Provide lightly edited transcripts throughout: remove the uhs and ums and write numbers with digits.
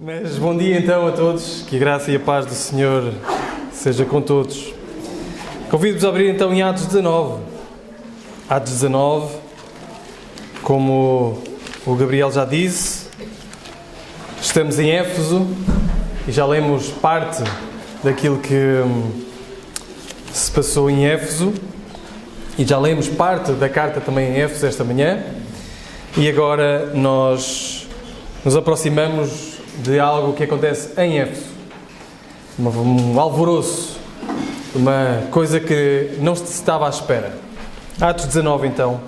Mas bom dia então a todos, que a graça e a paz do Senhor seja com todos. Convido-vos a abrir então em Atos 19. Atos 19, como o Gabriel já disse, estamos em Éfeso e já lemos parte daquilo que se passou em Éfeso e já lemos parte da carta também em Éfeso esta manhã e agora nós nos aproximamos de algo que acontece em Éfeso, um alvoroço, uma coisa que não se estava à espera. Atos 19 então,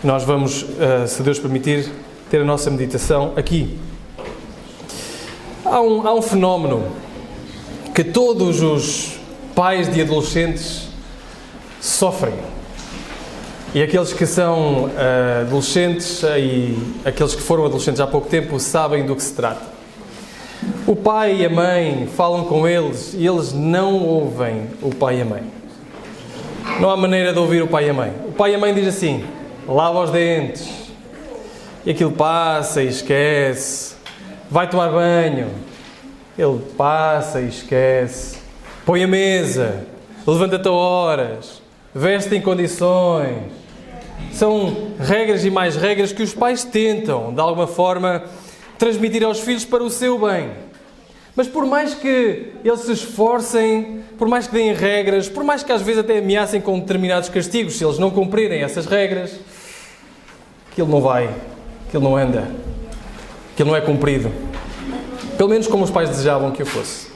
nós vamos, se Deus permitir, ter a nossa meditação aqui. Há um fenómeno que todos os pais de adolescentes sofrem. E aqueles que são adolescentes e aqueles que foram adolescentes há pouco tempo sabem do que se trata. O pai e a mãe falam com eles e eles não ouvem o pai e a mãe. Não há maneira de ouvir o pai e a mãe. O pai e a mãe diz assim: lava os dentes. E aquilo passa e esquece. Vai tomar banho. Ele passa e esquece. Põe a mesa. Levanta-te a horas. Veste em condições. São regras e mais regras que os pais tentam, de alguma forma, transmitir aos filhos para o seu bem. Mas por mais que eles se esforcem, por mais que deem regras, por mais que às vezes até ameacem com determinados castigos, se eles não cumprirem essas regras, aquilo não vai, aquilo não anda, aquilo não é cumprido. Pelo menos como os pais desejavam que o fosse.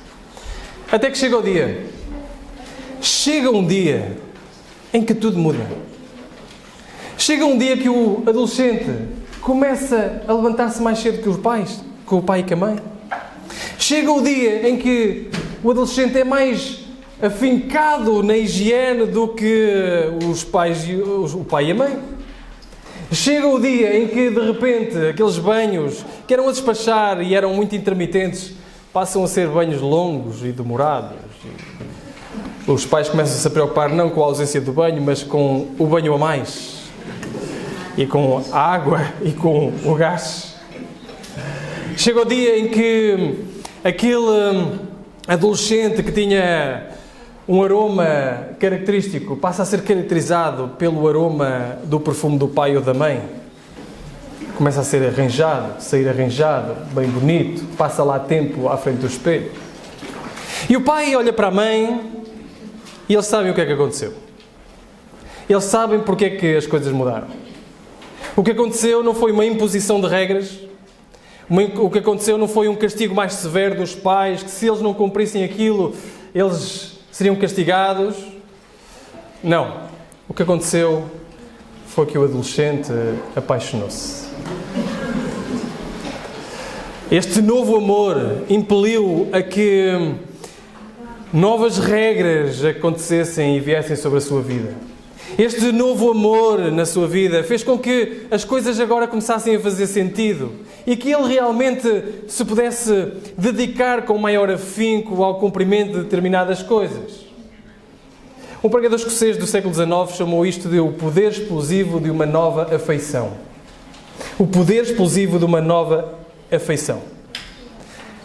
Até que chega o dia. Chega um dia em que tudo muda. Chega um dia que o adolescente começa a levantar-se mais cedo que os pais, com o pai e com a mãe. Chega o dia em que o adolescente é mais afincado na higiene do que os pais, o pai e a mãe. Chega o dia em que, de repente, aqueles banhos que eram a despachar e eram muito intermitentes, passam a ser banhos longos e demorados. Os pais começam a se preocupar não com a ausência do banho, mas com o banho a mais. E com a água e com o gás. Chega o dia em que aquele adolescente que tinha um aroma característico passa a ser caracterizado pelo aroma do perfume do pai ou da mãe. Começa a ser arranjado, sair arranjado, bem bonito, passa lá tempo à frente do espelho. E o pai olha para a mãe e eles sabem o que é que aconteceu. Eles sabem porque é que as coisas mudaram. O que aconteceu não foi uma imposição de regras. O que aconteceu não foi um castigo mais severo dos pais, que se eles não cumprissem aquilo, eles seriam castigados. Não. O que aconteceu foi que o adolescente apaixonou-se. Este novo amor impeliu a que novas regras acontecessem e viessem sobre a sua vida. Este novo amor na sua vida fez com que as coisas agora começassem a fazer sentido e que ele realmente se pudesse dedicar com maior afinco ao cumprimento de determinadas coisas. Um pregador escocês do século XIX chamou isto de o poder explosivo de uma nova afeição. O poder explosivo de uma nova afeição.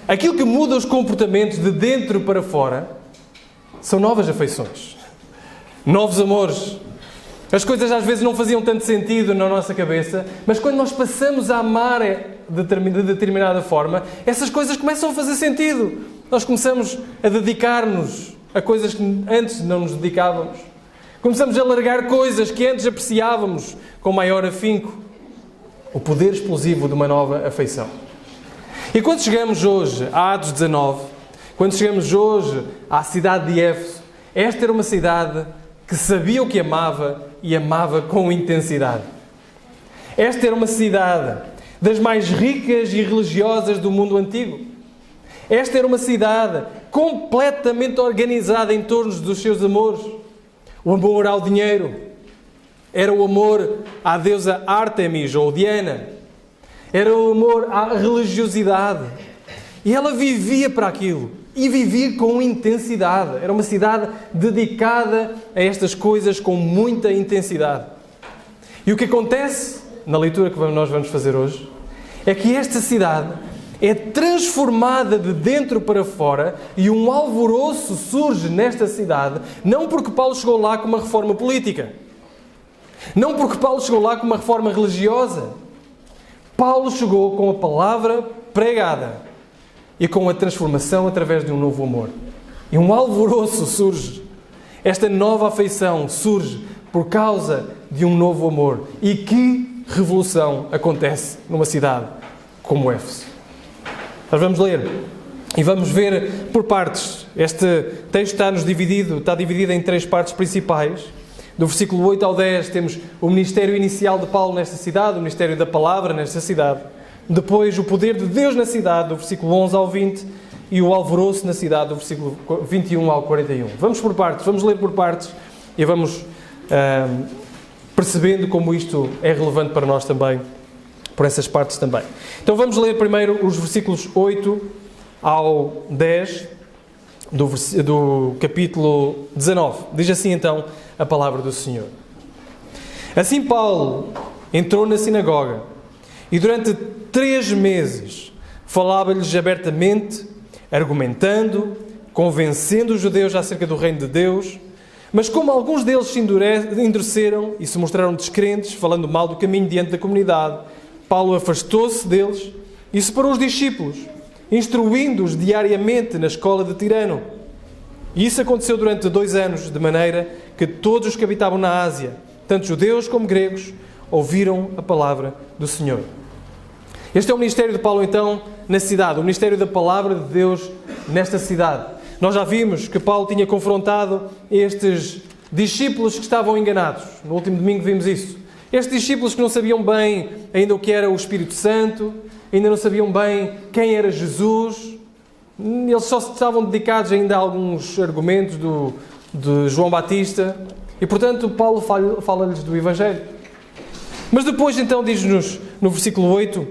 Aquilo que muda os comportamentos de dentro para fora são novas afeições, novos amores. As coisas às vezes não faziam tanto sentido na nossa cabeça, mas quando nós passamos a amar de determinada forma, essas coisas começam a fazer sentido. Nós começamos a dedicar-nos a coisas que antes não nos dedicávamos. Começamos a largar coisas que antes apreciávamos com maior afinco. O poder explosivo de uma nova afeição. E quando chegamos hoje a Atos 19, quando chegamos hoje à cidade de Éfeso, esta era uma cidade que sabia o que amava e amava com intensidade. Esta era uma cidade das mais ricas e religiosas do mundo antigo. Esta era uma cidade completamente organizada em torno dos seus amores. O amor ao dinheiro era o amor à deusa Ártemis ou Diana. Era o amor à religiosidade. E ela vivia para aquilo. E vivia com intensidade. Era uma cidade dedicada a estas coisas com muita intensidade. E o que acontece, na leitura que nós vamos fazer hoje, é que esta cidade é transformada de dentro para fora e um alvoroço surge nesta cidade, não porque Paulo chegou lá com uma reforma política, não porque Paulo chegou lá com uma reforma religiosa. Paulo chegou com a palavra pregada e com a transformação através de um novo amor. E um alvoroço surge. Esta nova afeição surge por causa de um novo amor. E que revolução acontece numa cidade como Éfeso. Nós vamos ler e vamos ver por partes. Este texto está dividido em 3 partes principais. Do versículo 8 ao 10 temos o ministério inicial de Paulo nesta cidade, o ministério da palavra nesta cidade. Depois o poder de Deus na cidade, do versículo 11 ao 20, e o alvoroço na cidade, do versículo 21 ao 41. Vamos por partes, vamos ler por partes e vamos percebendo como isto é relevante para nós também, por essas partes também. Então vamos ler primeiro os versículos 8 ao 10 do capítulo 19. Diz assim então a palavra do Senhor. Assim Paulo entrou na sinagoga e durante 3 meses falava-lhes abertamente, argumentando, convencendo os judeus acerca do reino de Deus. Mas como alguns deles se endureceram e se mostraram descrentes, falando mal do caminho diante da comunidade, Paulo afastou-se deles e separou os discípulos, instruindo-os diariamente na escola de Tirano. E isso aconteceu durante 2 anos, de maneira que todos os que habitavam na Ásia, tanto judeus como gregos, ouviram a palavra do Senhor. Este é o ministério de Paulo, então, na cidade, o ministério da palavra de Deus nesta cidade. Nós já vimos que Paulo tinha confrontado estes discípulos que estavam enganados. No último domingo vimos isso. Estes discípulos que não sabiam bem ainda o que era o Espírito Santo, ainda não sabiam bem quem era Jesus. Eles só estavam dedicados ainda a alguns argumentos de João Batista. E, portanto, Paulo fala-lhes do Evangelho. Mas depois, então, diz-nos no versículo 8,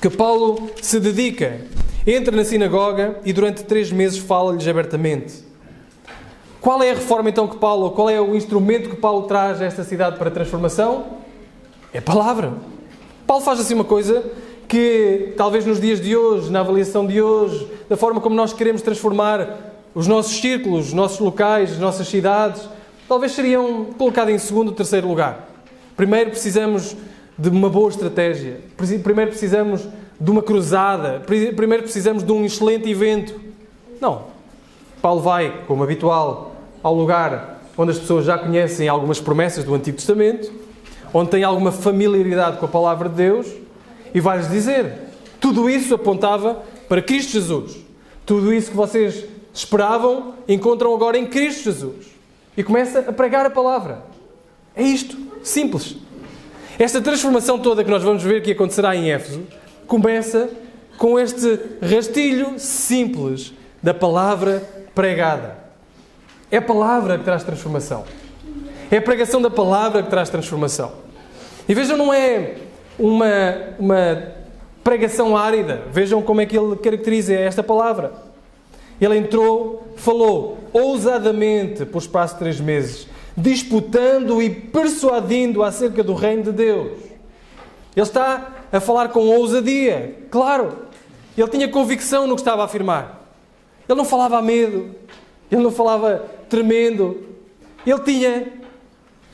que Paulo se dedica, entra na sinagoga e durante 3 meses fala-lhes abertamente. Qual é a reforma, então, que Paulo, qual é o instrumento que Paulo traz a esta cidade para a transformação? É a palavra. Paulo faz assim uma coisa que, talvez nos dias de hoje, na avaliação de hoje, da forma como nós queremos transformar os nossos círculos, os nossos locais, as nossas cidades, talvez seriam colocadas em segundo ou terceiro lugar. Primeiro precisamos de uma boa estratégia. Primeiro precisamos de uma cruzada. Primeiro precisamos de um excelente evento. Não. Paulo vai, como habitual, ao lugar onde as pessoas já conhecem algumas promessas do Antigo Testamento, onde têm alguma familiaridade com a palavra de Deus, e vai-lhes dizer: tudo isso apontava para Cristo Jesus. Tudo isso que vocês esperavam, encontram agora em Cristo Jesus. E começa a pregar a palavra. É isto. Simples. Esta transformação toda que nós vamos ver que acontecerá em Éfeso, começa com este rastilho simples da palavra pregada. É a palavra que traz transformação. É a pregação da palavra que traz transformação. E vejam, não é uma pregação árida. Vejam como é que ele caracteriza esta palavra. Ele entrou, falou ousadamente por espaço de 3 meses, disputando e persuadindo acerca do reino de Deus. Ele está a falar com ousadia, claro. Ele tinha convicção no que estava a afirmar. Ele não falava a medo, ele não falava tremendo. Ele tinha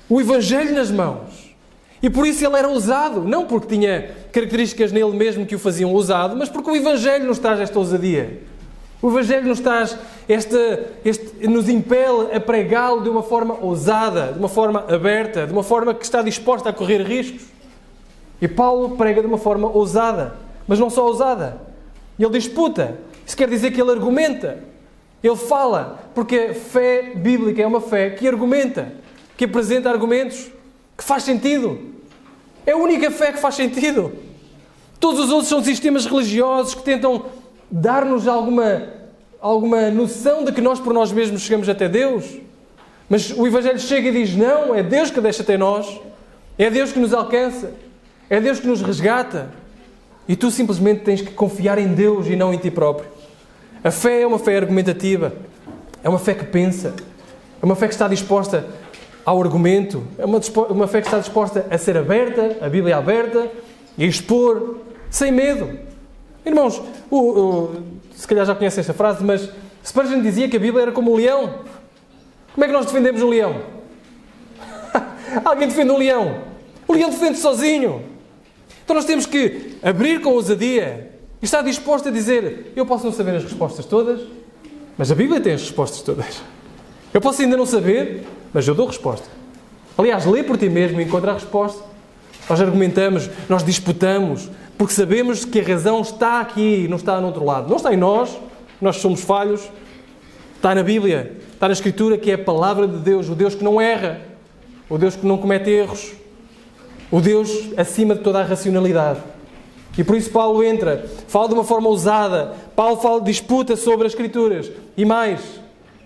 o Evangelho nas mãos. E por isso ele era ousado. Não porque tinha características nele mesmo que o faziam ousado, mas porque o Evangelho nos traz esta ousadia. O Evangelho nos traz nos impele a pregá-lo de uma forma ousada, de uma forma aberta, de uma forma que está disposta a correr riscos. E Paulo prega de uma forma ousada, mas não só ousada. Ele disputa. Isso quer dizer que ele argumenta. Ele fala, porque a fé bíblica é uma fé que argumenta, que apresenta argumentos, que faz sentido. É a única fé que faz sentido. Todos os outros são sistemas religiosos que tentam dar-nos alguma noção de que nós por nós mesmos chegamos até Deus. Mas o Evangelho chega e diz: não, é Deus que deixa até nós. É Deus que nos alcança. É Deus que nos resgata. E tu simplesmente tens que confiar em Deus e não em ti próprio. A fé é uma fé argumentativa. É uma fé que pensa. É uma fé que está disposta ao argumento. É uma fé que está disposta a ser aberta, a Bíblia aberta, e a expor sem medo. Irmãos, se calhar já conhecem esta frase, mas Spurgeon dizia que a Bíblia era como um leão. Como é que nós defendemos um leão? Alguém defende um leão. O leão defende-se sozinho. Então nós temos que abrir com ousadia e estar disposto a dizer: eu posso não saber as respostas todas, mas a Bíblia tem as respostas todas. Eu posso ainda não saber, mas eu dou resposta. Aliás, lê por ti mesmo e encontra a resposta. Nós argumentamos, nós disputamos, porque sabemos que a razão está aqui, não está no outro lado. Não está em nós somos falhos. Está na Bíblia, está na Escritura, que é a palavra de Deus, o Deus que não erra, o Deus que não comete erros, o Deus acima de toda a racionalidade. E por isso Paulo entra, fala de uma forma ousada, Paulo disputa sobre as Escrituras. E mais,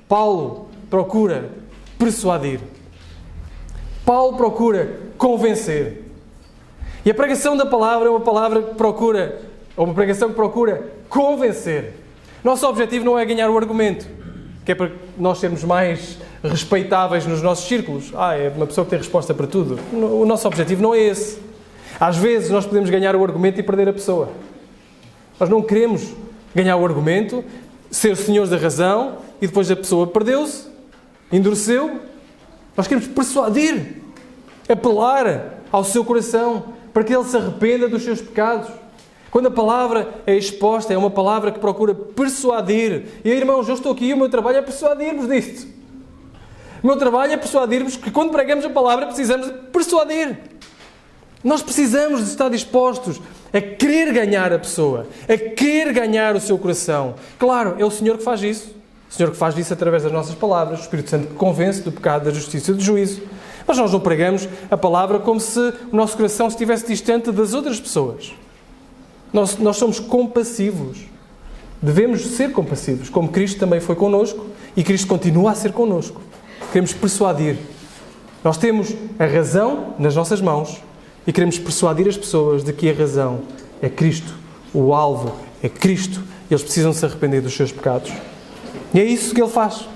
Paulo procura persuadir. Paulo procura convencer. E a pregação da palavra é uma pregação que procura convencer. Nosso objetivo não é ganhar o argumento, que é para nós sermos mais respeitáveis nos nossos círculos. É uma pessoa que tem resposta para tudo. O nosso objetivo não é esse. Às vezes nós podemos ganhar o argumento e perder a pessoa. Nós não queremos ganhar o argumento, ser senhores da razão, e depois a pessoa perdeu-se, endureceu. Nós queremos persuadir, apelar ao seu coração, para que ele se arrependa dos seus pecados. Quando a palavra é exposta, é uma palavra que procura persuadir. E aí, irmãos, eu estou aqui e o meu trabalho é persuadir-vos disto. O meu trabalho é persuadir-vos que quando pregamos a palavra precisamos de persuadir. Nós precisamos de estar dispostos a querer ganhar a pessoa, a querer ganhar o seu coração. Claro, é o Senhor que faz isso. O Senhor que faz isso através das nossas palavras, o Espírito Santo que convence do pecado, da justiça e do juízo. Mas nós não pregamos a palavra como se o nosso coração estivesse distante das outras pessoas. Nós somos compassivos. Devemos ser compassivos, como Cristo também foi connosco e Cristo continua a ser connosco. Queremos persuadir. Nós temos a razão nas nossas mãos e queremos persuadir as pessoas de que a razão é Cristo. O alvo é Cristo. Eles precisam se arrepender dos seus pecados. E é isso que ele faz.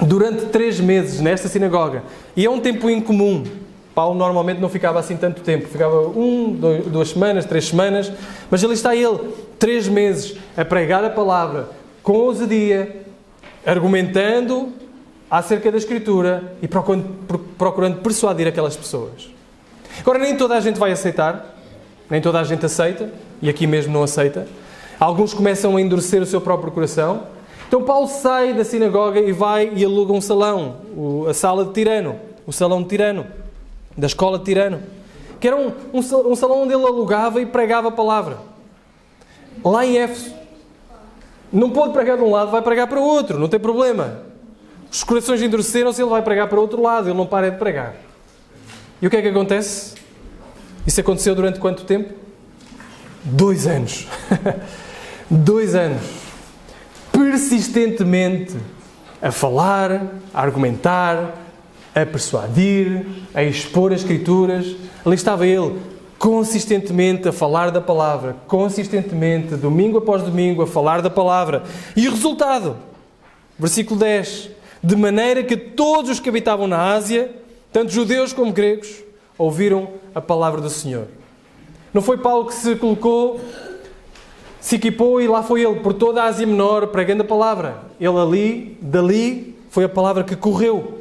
Durante 3 meses nesta sinagoga. E é um tempo incomum. Paulo normalmente não ficava assim tanto tempo. Ficava 2 semanas, 3 semanas. Mas ali está ele, 3 meses, a pregar a palavra com ousadia, argumentando acerca da Escritura e procurando persuadir aquelas pessoas. Agora, nem toda a gente vai aceitar. Nem toda a gente aceita. E aqui mesmo não aceita. Alguns começam a endurecer o seu próprio coração. Então Paulo sai da sinagoga e vai e aluga um salão, a sala de Tirano, o salão de Tirano, da escola de Tirano, que era um salão onde ele alugava e pregava a palavra. Lá em Éfeso. Não pode pregar de um lado, vai pregar para o outro, não tem problema. Os corações endureceram-se, ele vai pregar para o outro lado, ele não para de pregar. E o que é que acontece? Isso aconteceu durante quanto tempo? 2 anos. 2 anos. Persistentemente a falar, a argumentar, a persuadir, a expor as Escrituras. Ali estava ele, consistentemente a falar da palavra, consistentemente, domingo após domingo, a falar da palavra. E o resultado? Versículo 10. De maneira que todos os que habitavam na Ásia, tanto judeus como gregos, ouviram a palavra do Senhor. Não foi Paulo que se colocou, se equipou e lá foi ele, por toda a Ásia Menor, pregando a palavra. Ele dali, foi a palavra que correu.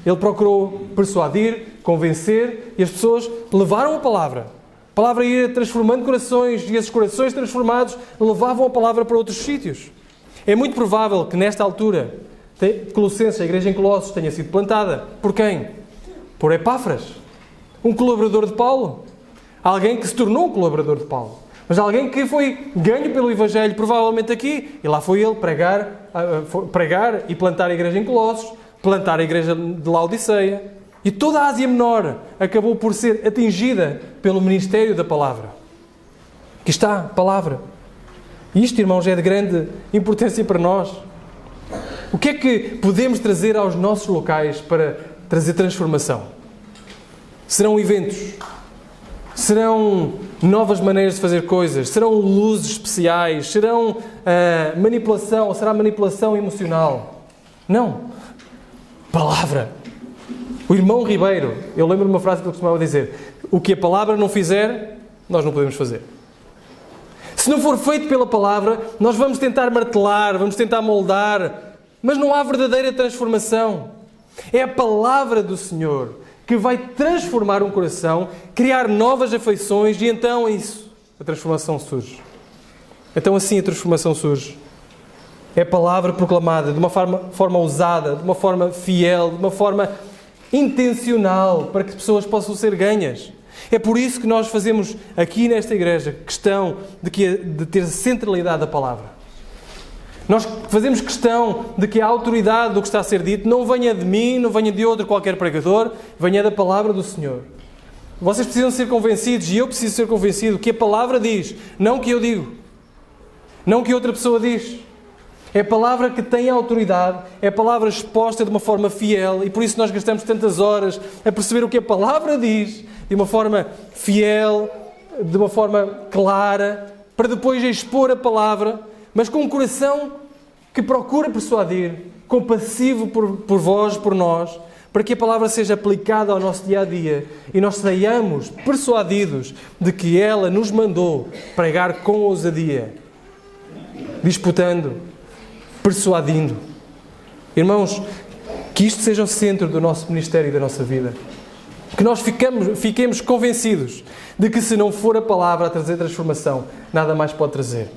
Ele procurou persuadir, convencer, e as pessoas levaram a palavra. A palavra ia transformando corações, e esses corações transformados levavam a palavra para outros sítios. É muito provável que nesta altura, Colossenses, a igreja em Colossos, tenha sido plantada. Por quem? Por Epáfras, um colaborador de Paulo. Alguém que se tornou um colaborador de Paulo. Mas alguém que foi ganho pelo Evangelho, provavelmente aqui. E lá foi ele pregar e plantar a igreja em Colossos, plantar a igreja de Laodiceia. E toda a Ásia Menor acabou por ser atingida pelo ministério da palavra. Aqui está a palavra. E isto, irmãos, é de grande importância para nós. O que é que podemos trazer aos nossos locais para trazer transformação? Serão eventos? Serão novas maneiras de fazer coisas? Serão luzes especiais? Serão manipulação? Ou será manipulação emocional? Não. Palavra. O irmão Ribeiro, eu lembro de uma frase que ele costumava dizer: o que a palavra não fizer, nós não podemos fazer. Se Se não for feito pela palavra, nós vamos tentar martelar, vamos tentar moldar, mas não há verdadeira transformação. É a palavra do Senhor que vai transformar um coração, criar novas afeições e então é isso. A transformação surge. Então assim a transformação surge. É a palavra proclamada de uma forma ousada, de uma forma fiel, de uma forma intencional, para que pessoas possam ser ganhas. É por isso que nós fazemos aqui nesta igreja questão de ter centralidade da palavra. Nós fazemos questão de que a autoridade do que está a ser dito não venha de mim, não venha de outro qualquer pregador, venha da palavra do Senhor. Vocês precisam ser convencidos, e eu preciso ser convencido, que a palavra diz, não que eu digo, não que outra pessoa diz. É a palavra que tem autoridade, é a palavra exposta de uma forma fiel, e por isso nós gastamos tantas horas a perceber o que a palavra diz, de uma forma fiel, de uma forma clara, para depois expor a palavra, mas com um coração que procura persuadir, compassivo por vós, por nós, para que a palavra seja aplicada ao nosso dia-a-dia e nós saiamos persuadidos de que ela nos mandou pregar com ousadia, disputando, persuadindo. Irmãos, que isto seja o centro do nosso ministério e da nossa vida. Que nós fiquemos convencidos de que se não for a palavra a trazer transformação, nada mais pode trazer.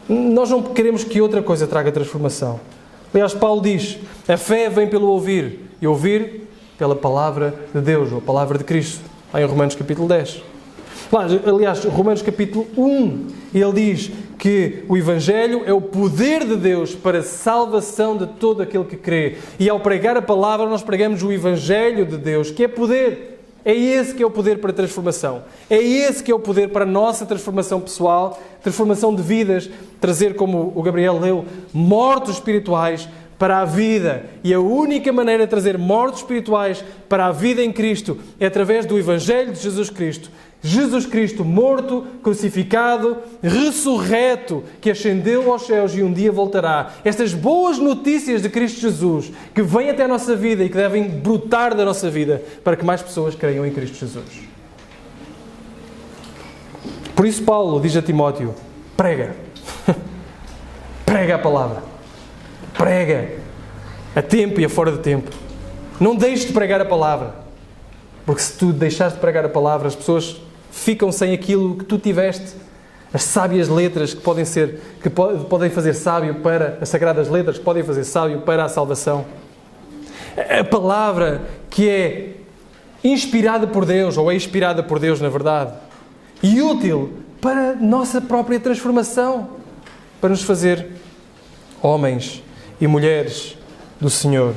Nós não queremos que outra coisa traga transformação. Aliás, Paulo diz, a fé vem pelo ouvir, e ouvir pela palavra de Deus, ou a palavra de Cristo, lá em Romanos capítulo 10. Aliás, Romanos capítulo 1, ele diz que o Evangelho é o poder de Deus para a salvação de todo aquele que crê. E ao pregar a palavra, nós pregamos o Evangelho de Deus, que é poder. É esse que é o poder para a transformação. É esse que é o poder para a nossa transformação pessoal, transformação de vidas, trazer, como o Gabriel leu, mortos espirituais para a vida. E a única maneira de trazer mortos espirituais para a vida em Cristo é através do Evangelho de Jesus Cristo. Jesus Cristo morto, crucificado, ressurreto, que ascendeu aos céus e um dia voltará. Estas boas notícias de Cristo Jesus, que vêm até a nossa vida e que devem brotar da nossa vida, para que mais pessoas creiam em Cristo Jesus. Por isso Paulo diz a Timóteo, prega. Prega a palavra. Prega. A tempo e a fora de tempo. Não deixes de pregar a palavra. Porque se tu deixares de pregar a palavra, as pessoas ficam sem aquilo que tu tiveste, as sábias letras que podem fazer sábio para as sagradas letras que podem fazer sábio para a salvação. A palavra que é inspirada por Deus, ou é inspirada por Deus na verdade, e útil para a nossa própria transformação, para nos fazer homens e mulheres do Senhor.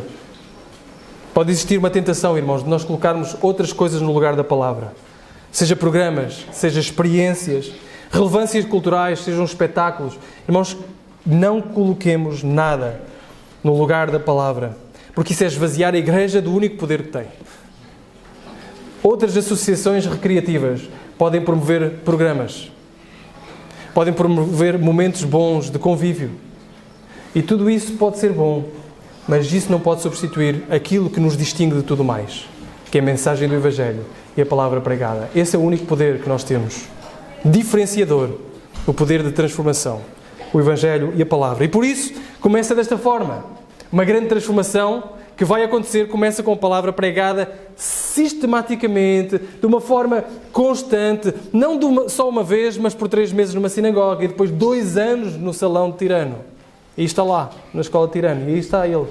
Pode existir uma tentação, irmãos, de nós colocarmos outras coisas no lugar da palavra. Seja programas, seja experiências, relevâncias culturais, sejam espetáculos. Irmãos, não coloquemos nada no lugar da palavra, porque isso é esvaziar a igreja do único poder que tem. Outras associações recreativas podem promover programas, podem promover momentos bons de convívio. E tudo isso pode ser bom, mas isso não pode substituir aquilo que nos distingue de tudo mais, que é a mensagem do Evangelho e a palavra pregada. Esse é o único poder que nós temos, diferenciador, o poder de transformação, o Evangelho e a palavra. E por isso, começa desta forma. Uma grande transformação que vai acontecer, começa com a palavra pregada sistematicamente, de uma forma constante, não só uma vez, mas por 3 meses numa sinagoga e depois 2 anos no salão de Tirano. E está lá, na escola de Tirano, e aí está ele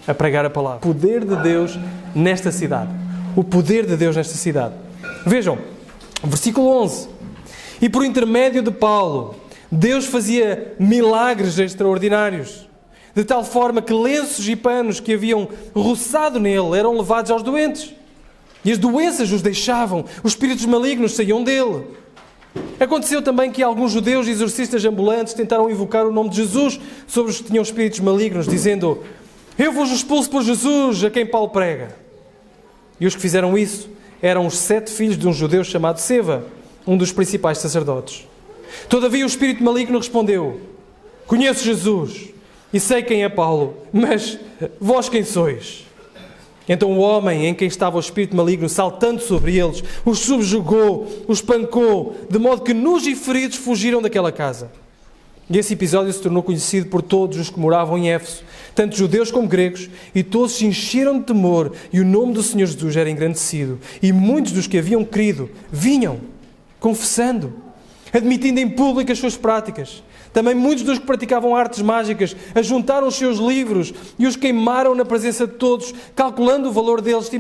a pregar a palavra. O poder de Deus nesta cidade. O poder de Deus nesta cidade. Vejam, versículo 11. E por intermédio de Paulo, Deus fazia milagres extraordinários, de tal forma que lenços e panos que haviam roçado nele eram levados aos doentes. E as doenças os deixavam, os espíritos malignos saíam dele. Aconteceu também que alguns judeus e exorcistas ambulantes tentaram invocar o nome de Jesus sobre os que tinham espíritos malignos, dizendo: eu vos expulso por Jesus, a quem Paulo prega. E os que fizeram isso eram os 7 filhos de um judeu chamado Seva, um dos principais sacerdotes. Todavia o espírito maligno respondeu: conheço Jesus e sei quem é Paulo, mas vós quem sois? Então o homem em quem estava o espírito maligno, saltando sobre eles, os subjugou, os espancou, de modo que nus e feridos fugiram daquela casa. E esse episódio se tornou conhecido por todos os que moravam em Éfeso, tanto judeus como gregos, e todos se encheram de temor, e o nome do Senhor Jesus era engrandecido. E muitos dos que haviam crido vinham, confessando, admitindo em público as suas práticas. Também muitos dos que praticavam artes mágicas ajuntaram os seus livros e os queimaram na presença de todos, calculando o valor deles,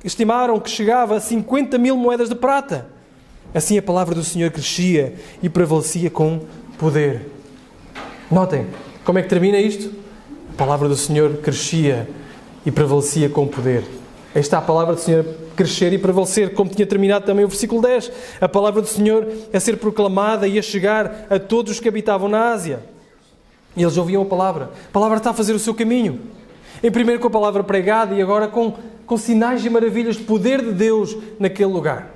estimaram que chegava a 50.000 moedas de prata. Assim a palavra do Senhor crescia e prevalecia com poder. Notem como é que termina isto? A palavra do Senhor crescia e prevalecia com poder. Aí está a palavra do Senhor crescer e prevalecer, como tinha terminado também o versículo 10. A palavra do Senhor a ser proclamada e a chegar a todos os que habitavam na Ásia. E eles ouviam a palavra. A palavra está a fazer o seu caminho. Em primeiro com a palavra pregada e agora com sinais e maravilhas de poder de Deus naquele lugar.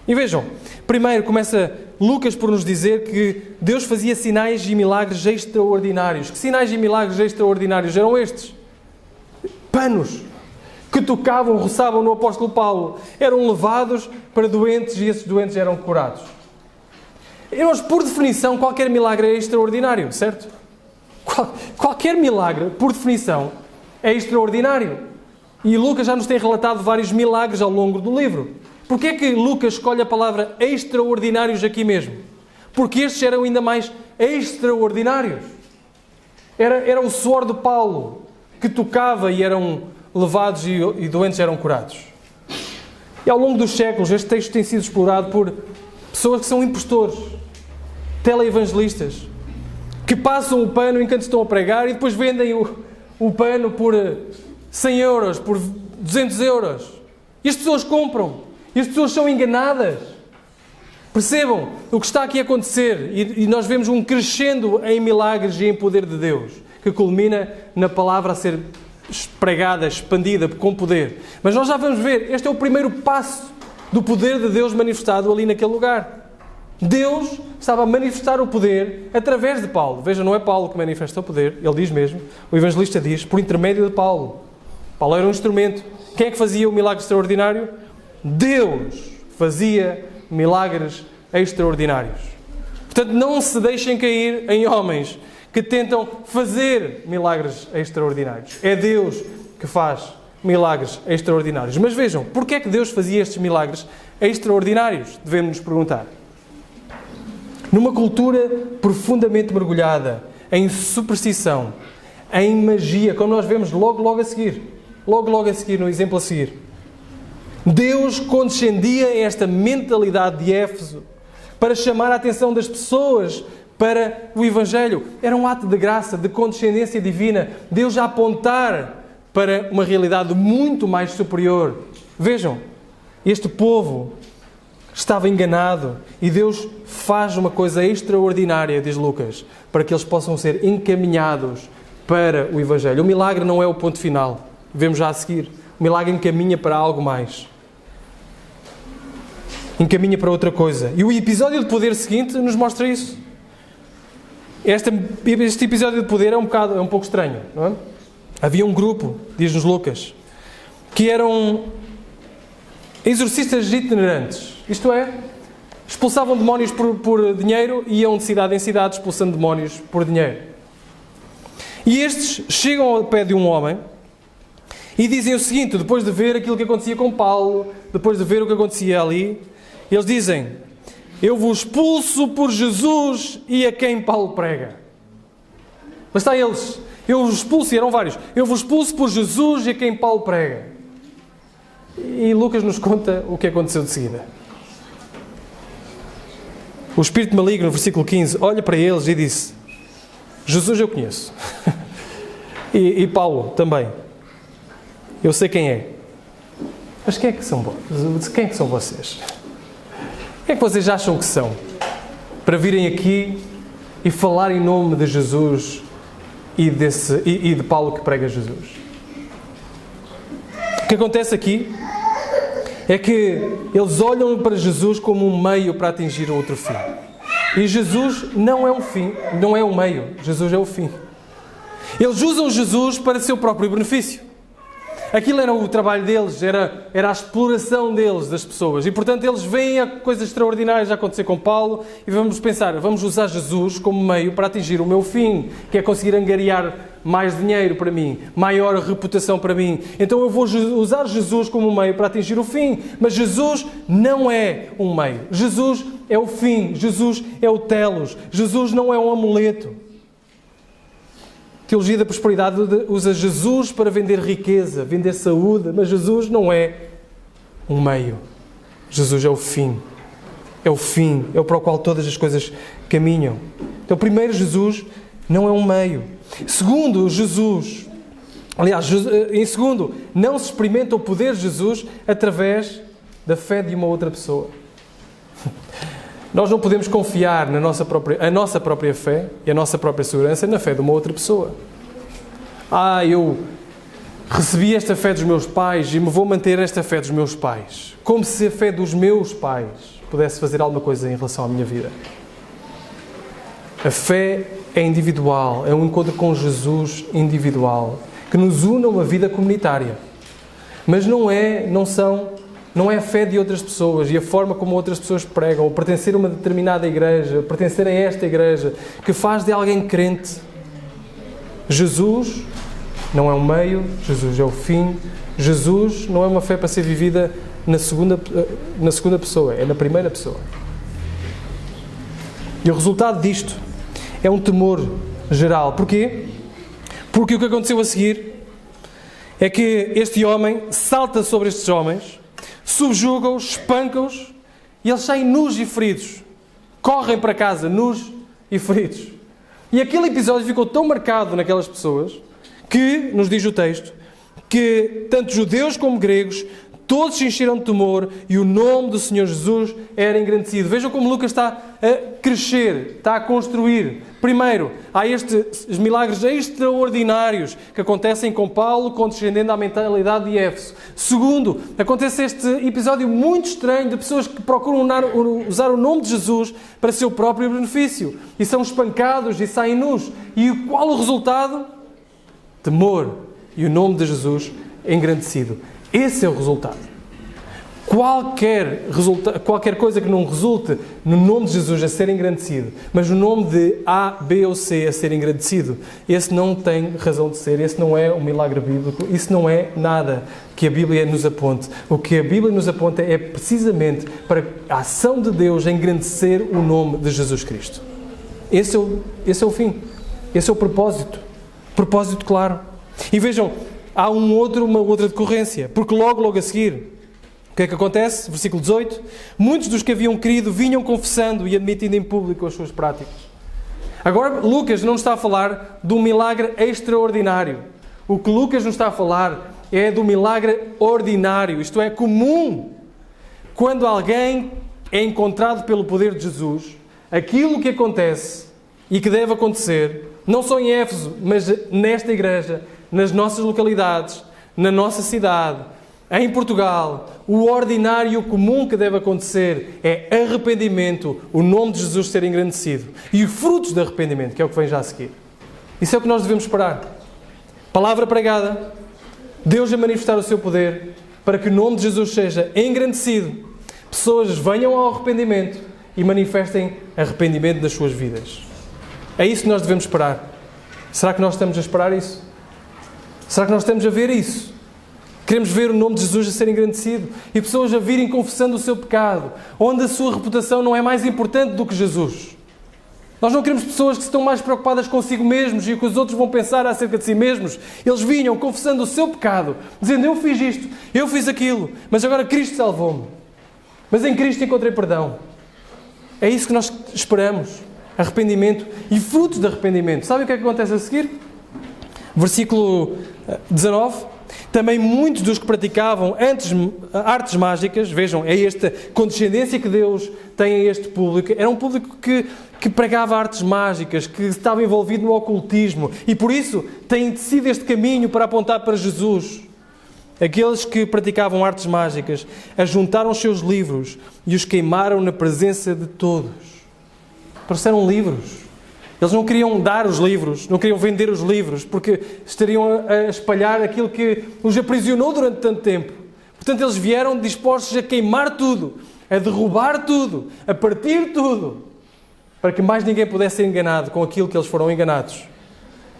E vejam, primeiro começa Lucas por nos dizer que Deus fazia sinais e milagres extraordinários. Que sinais e milagres extraordinários eram estes? Panos que tocavam, roçavam no apóstolo Paulo, eram levados para doentes e esses doentes eram curados. Irmãos, por definição, qualquer milagre é extraordinário, certo? Qualquer milagre, por definição, é extraordinário. E Lucas já nos tem relatado vários milagres ao longo do livro. Porquê é que Lucas escolhe a palavra extraordinários aqui mesmo? Porque estes eram ainda mais extraordinários. Era o suor de Paulo que tocava e eram levados e doentes eram curados. E ao longo dos séculos este texto tem sido explorado por pessoas que são impostores, teleevangelistas, que passam o pano enquanto estão a pregar e depois vendem o pano por 100 euros, por 200 euros. E as pessoas compram. E as pessoas são enganadas. Percebam o que está aqui a acontecer. E nós vemos um crescendo em milagres e em poder de Deus, que culmina na palavra a ser pregada, expandida com poder. Mas nós já vamos ver, este é o primeiro passo do poder de Deus manifestado ali naquele lugar. Deus estava a manifestar o poder através de Paulo. Veja, não é Paulo que manifesta o poder, ele diz mesmo, o evangelista diz, por intermédio de Paulo. Paulo era um instrumento. Quem é que fazia o milagre extraordinário? Deus fazia milagres extraordinários. Portanto, não se deixem cair em homens que tentam fazer milagres extraordinários. É Deus que faz milagres extraordinários. Mas vejam, porquê é que Deus fazia estes milagres extraordinários? Devemos nos perguntar. Numa cultura profundamente mergulhada em superstição, em magia, como nós vemos logo a seguir, no exemplo a seguir, Deus condescendia a esta mentalidade de Éfeso para chamar a atenção das pessoas para o Evangelho. Era um ato de graça, de condescendência divina. Deus a apontar para uma realidade muito mais superior. Vejam, este povo estava enganado e Deus faz uma coisa extraordinária, diz Lucas, para que eles possam ser encaminhados para o Evangelho. O milagre não é o ponto final. Vemos já a seguir. O milagre encaminha para algo mais. Encaminha para outra coisa. E o episódio de poder seguinte nos mostra isso. Este episódio de poder é um pouco estranho, não é? Havia um grupo, diz-nos Lucas, que eram exorcistas itinerantes. Isto é, expulsavam demónios por dinheiro e iam de cidade em cidade expulsando demónios por dinheiro. E estes chegam ao pé de um homem e dizem o seguinte, depois de ver aquilo que acontecia com Paulo, depois de ver o que acontecia ali, eles dizem: eu vos expulso por Jesus e a quem Paulo prega. Mas está eles, eu vos expulso, e eram vários, eu vos expulso por Jesus e a quem Paulo prega. E Lucas nos conta o que aconteceu de seguida. O espírito maligno, no versículo 15, olha para eles e disse: Jesus eu conheço. e Paulo também. Eu sei quem é. Mas quem é que são vocês? Quem é que vocês acham que são? Para virem aqui e falar em nome de Jesus e de Paulo que prega Jesus. O que acontece aqui é que eles olham para Jesus como um meio para atingir outro fim. E Jesus não é um fim, não é um meio. Jesus é o fim. Eles usam Jesus para seu próprio benefício. Aquilo era o trabalho deles, era a exploração deles, das pessoas. E, portanto, eles veem coisas extraordinárias a acontecer com Paulo e vamos pensar, vamos usar Jesus como meio para atingir o meu fim, que é conseguir angariar mais dinheiro para mim, maior reputação para mim. Então eu vou usar Jesus como meio para atingir o fim. Mas Jesus não é um meio. Jesus é o fim. Jesus é o telos. Jesus não é um amuleto. A teologia da prosperidade usa Jesus para vender riqueza, vender saúde, mas Jesus não é um meio. Jesus é o fim. É o fim, é o para o qual todas as coisas caminham. Então, primeiro, Jesus não é um meio. Segundo, em segundo, não se experimenta o poder de Jesus através da fé de uma outra pessoa. Nós não podemos confiar a nossa própria fé e a nossa própria segurança na fé de uma outra pessoa. Eu recebi esta fé dos meus pais e me vou manter esta fé dos meus pais. Como se a fé dos meus pais pudesse fazer alguma coisa em relação à minha vida. A fé é individual, é um encontro com Jesus individual, que nos une a uma vida comunitária. Mas não é a fé de outras pessoas e a forma como outras pessoas pregam, ou pertencer a uma determinada igreja, pertencer a esta igreja, que faz de alguém crente. Jesus não é um meio, Jesus é o fim. Jesus não é uma fé para ser vivida na segunda pessoa, é na primeira pessoa. E o resultado disto é um temor geral. Porquê? Porque o que aconteceu a seguir é que este homem salta sobre estes homens, subjuga-os, espanca-os e eles saem nus e feridos. Correm para casa nus e feridos. E aquele episódio ficou tão marcado naquelas pessoas que, nos diz o texto, que tanto judeus como gregos todos se encheram de temor e o nome do Senhor Jesus era engrandecido. Vejam como Lucas está a crescer, está a construir. Primeiro, há estes milagres extraordinários que acontecem com Paulo, condescendendo à mentalidade de Éfeso. Segundo, acontece este episódio muito estranho de pessoas que procuram usar o nome de Jesus para seu próprio benefício. E são espancados e saem nus. E qual o resultado? Temor. E o nome de Jesus engrandecido. Esse é o resultado. Qualquer coisa que não resulte no nome de Jesus a ser engrandecido, mas no nome de A, B ou C a ser engrandecido, esse não tem razão de ser, esse não é um milagre bíblico, isso não é nada que a Bíblia nos aponte. O que a Bíblia nos aponta é precisamente para a ação de Deus engrandecer o nome de Jesus Cristo. Esse é o fim. Esse é o propósito. Propósito claro. E vejam, há uma outra decorrência, porque logo a seguir, o que é que acontece? Versículo 18. Muitos dos que haviam crido vinham confessando e admitindo em público as suas práticas. Agora, Lucas não está a falar de um milagre extraordinário. O que Lucas nos está a falar é do milagre ordinário, isto é, comum. Quando alguém é encontrado pelo poder de Jesus, aquilo que acontece e que deve acontecer, não só em Éfeso, mas nesta igreja, nas nossas localidades, na nossa cidade, em Portugal, o ordinário e o comum que deve acontecer é arrependimento, o nome de Jesus ser engrandecido e os frutos de arrependimento, que é o que vem já a seguir. Isso é o que nós devemos esperar. Palavra pregada, Deus a manifestar o seu poder para que o nome de Jesus seja engrandecido, pessoas venham ao arrependimento e manifestem arrependimento das suas vidas. É isso que nós devemos esperar. Será que nós estamos a esperar isso? Será que nós estamos a ver isso? Queremos ver o nome de Jesus a ser engrandecido e pessoas a virem confessando o seu pecado, onde a sua reputação não é mais importante do que Jesus. Nós não queremos pessoas que estão mais preocupadas consigo mesmos e o que os outros vão pensar acerca de si mesmos. Eles vinham confessando o seu pecado, dizendo: eu fiz isto, eu fiz aquilo, mas agora Cristo salvou-me. Mas em Cristo encontrei perdão. É isso que nós esperamos. Arrependimento e frutos de arrependimento. Sabe o que é que acontece a seguir? Versículo 19. Também muitos dos que praticavam antes artes mágicas, vejam, é esta condescendência que Deus tem a este público. Era um público que pregava artes mágicas, que estava envolvido no ocultismo e por isso tem sido este caminho para apontar para Jesus. Aqueles que praticavam artes mágicas ajuntaram os seus livros e os queimaram na presença de todos. Trouxeram livros Eles não queriam dar os livros, não queriam vender os livros, porque estariam a espalhar aquilo que os aprisionou durante tanto tempo. Portanto, eles vieram dispostos a queimar tudo, a derrubar tudo, a partir tudo, para que mais ninguém pudesse ser enganado com aquilo que eles foram enganados.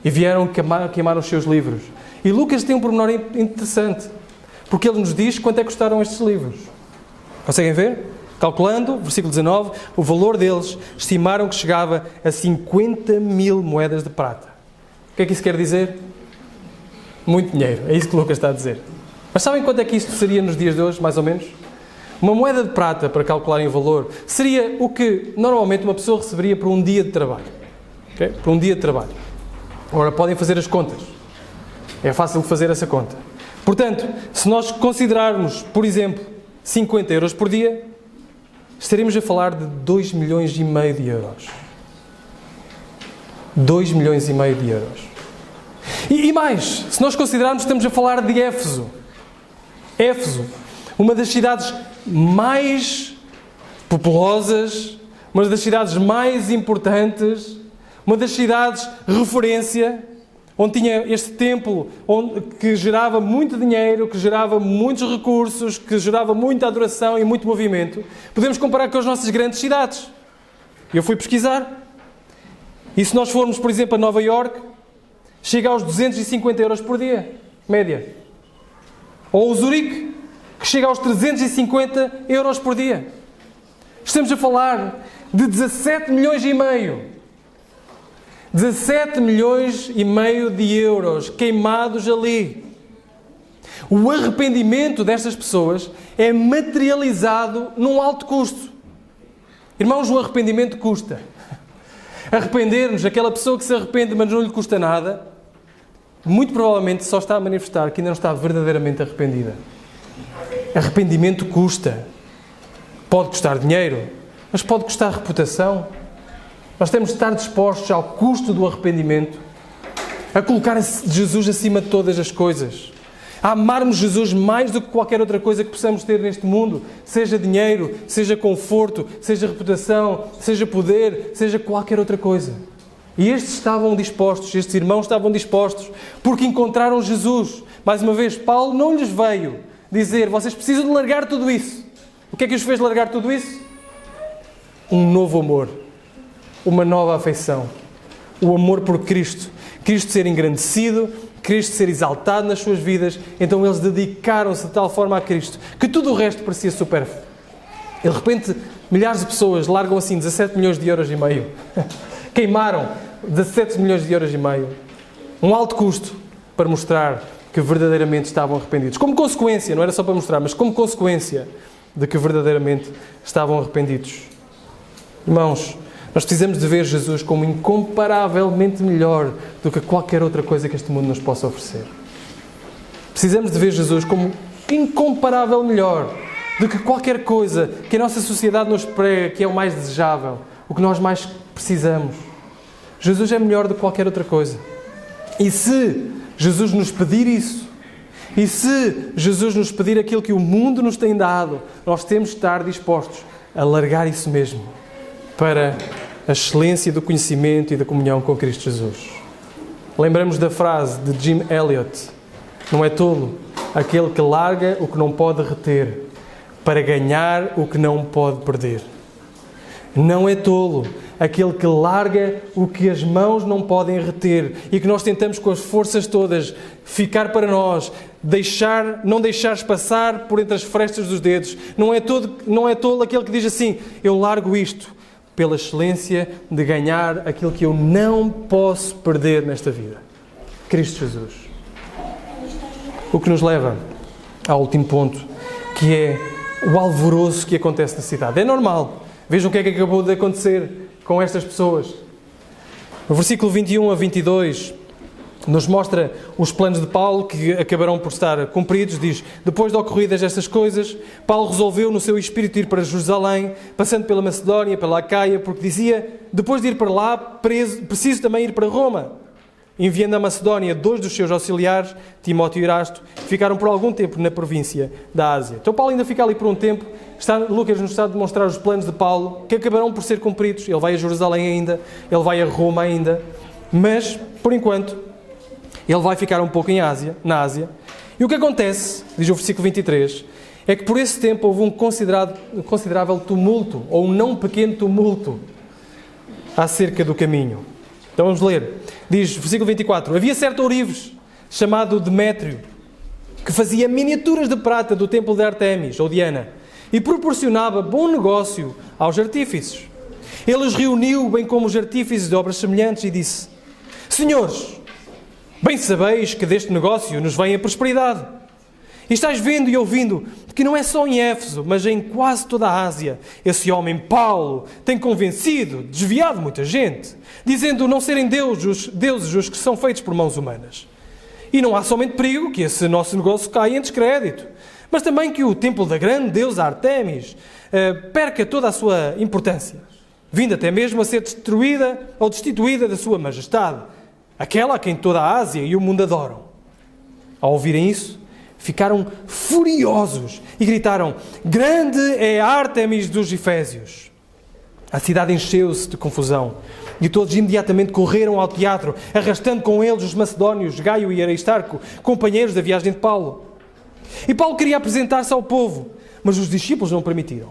E vieram queimar os seus livros. E Lucas tem um pormenor interessante, porque ele nos diz quanto é que custaram estes livros. Conseguem ver? Calculando, versículo 19, o valor deles estimaram que chegava a 50 mil moedas de prata. O que é que isso quer dizer? Muito dinheiro. É isso que Lucas está a dizer. Mas sabem quanto é que isto seria nos dias de hoje, mais ou menos? Uma moeda de prata, para calcularem o valor, seria o que normalmente uma pessoa receberia por um dia de trabalho. Okay? Por um dia de trabalho. Agora podem fazer as contas. É fácil de fazer essa conta. Portanto, se nós considerarmos, por exemplo, 50 euros por dia, estaremos a falar de 2 milhões e meio de euros. 2 milhões e meio de euros. E mais, se nós considerarmos, estamos a falar de Éfeso. Éfeso, uma das cidades mais populosas, uma das cidades mais importantes, uma das cidades referência, onde tinha este templo que gerava muito dinheiro, que gerava muitos recursos, que gerava muita adoração e muito movimento. Podemos comparar com as nossas grandes cidades. Eu fui pesquisar. E se nós formos, por exemplo, a Nova Iorque, chega aos 250 euros por dia, média. Ou o Zurique, que chega aos 350 euros por dia. Estamos a falar de 17 milhões e meio. 17 milhões e meio de euros queimados ali. O arrependimento destas pessoas é materializado num alto custo. Irmãos, o arrependimento custa. Arrepender-nos, aquela pessoa que se arrepende mas não lhe custa nada, muito provavelmente só está a manifestar que ainda não está verdadeiramente arrependida. Arrependimento custa. Pode custar dinheiro, mas pode custar reputação. Nós temos de estar dispostos ao custo do arrependimento, a colocar Jesus acima de todas as coisas, a amarmos Jesus mais do que qualquer outra coisa que possamos ter neste mundo, seja dinheiro, seja conforto, seja reputação, seja poder, seja qualquer outra coisa. E estes estavam dispostos, estes irmãos estavam dispostos, porque encontraram Jesus. Mais uma vez, Paulo não lhes veio dizer, vocês precisam de largar tudo isso. O que é que os fez largar tudo isso? Um novo amor. Uma nova afeição, o amor por Cristo, Cristo ser engrandecido, Cristo ser exaltado nas suas vidas. Então eles dedicaram-se de tal forma a Cristo que tudo o resto parecia supérfluo. E de repente milhares de pessoas largam assim 17 milhões de euros e meio, queimaram 17 milhões de euros e meio, um alto custo para mostrar que verdadeiramente estavam arrependidos, como consequência, não era só para mostrar, mas como consequência de que verdadeiramente estavam arrependidos. Irmãos, nós precisamos de ver Jesus como incomparavelmente melhor do que qualquer outra coisa que este mundo nos possa oferecer. Precisamos de ver Jesus como incomparável melhor do que qualquer coisa que a nossa sociedade nos prega que é o mais desejável, o que nós mais precisamos. Jesus é melhor do que qualquer outra coisa. E se Jesus nos pedir isso, e se Jesus nos pedir aquilo que o mundo nos tem dado, nós temos de estar dispostos a largar isso mesmo para a excelência do conhecimento e da comunhão com Cristo Jesus. Lembramos da frase de Jim Elliot: não é tolo aquele que larga o que não pode reter para ganhar o que não pode perder. Não é tolo aquele que larga o que as mãos não podem reter e que nós tentamos com as forças todas ficar para nós, não deixares passar por entre as frestas dos dedos. Não é tolo aquele que diz assim: eu largo isto pela excelência de ganhar aquilo que eu não posso perder nesta vida. Cristo Jesus. O que nos leva ao último ponto, que é o alvoroço que acontece na cidade. É normal. Vejam o que é que acabou de acontecer com estas pessoas. No versículo 21 a 22, nos mostra os planos de Paulo que acabarão por estar cumpridos. Diz: depois de ocorridas estas coisas, Paulo resolveu no seu espírito ir para Jerusalém, passando pela Macedónia, pela Acaia, porque dizia: depois de ir para lá, preciso também ir para Roma. enviando a Macedónia 2 dos seus auxiliares, Timóteo e Erasto, que ficaram por algum tempo na província da Ásia. Então Paulo ainda fica ali por um tempo. Lucas nos está a demonstrar os planos de Paulo, que acabarão por ser cumpridos. Ele vai a Jerusalém ainda, ele vai a Roma ainda, mas, por enquanto, ele vai ficar um pouco na Ásia. E o que acontece, diz o versículo 23, é que por esse tempo houve um considerável tumulto, ou um não pequeno tumulto, acerca do caminho. Então vamos ler. Diz, versículo 24, havia certo ourives, chamado Demétrio, que fazia miniaturas de prata do templo de Artemis, ou Diana, e proporcionava bom negócio aos artífices. Ele os reuniu, bem como os artífices de obras semelhantes, e disse, Senhores, bem sabeis que deste negócio nos vem a prosperidade. E estáis vendo e ouvindo que não é só em Éfeso, mas em quase toda a Ásia, esse homem Paulo tem convencido, desviado muita gente, dizendo não serem deuses os que são feitos por mãos humanas. E não há somente perigo que esse nosso negócio caia em descrédito, mas também que o templo da grande deusa Artemis perca toda a sua importância, vindo até mesmo a ser destruída ou destituída da sua majestade, aquela a quem toda a Ásia e o mundo adoram. Ao ouvirem isso, ficaram furiosos e gritaram, grande é a Ártemis dos Efésios. A cidade encheu-se de confusão e todos imediatamente correram ao teatro, arrastando com eles os macedónios, Gaio e Aristarco, companheiros da viagem de Paulo. E Paulo queria apresentar-se ao povo, mas os discípulos não permitiram.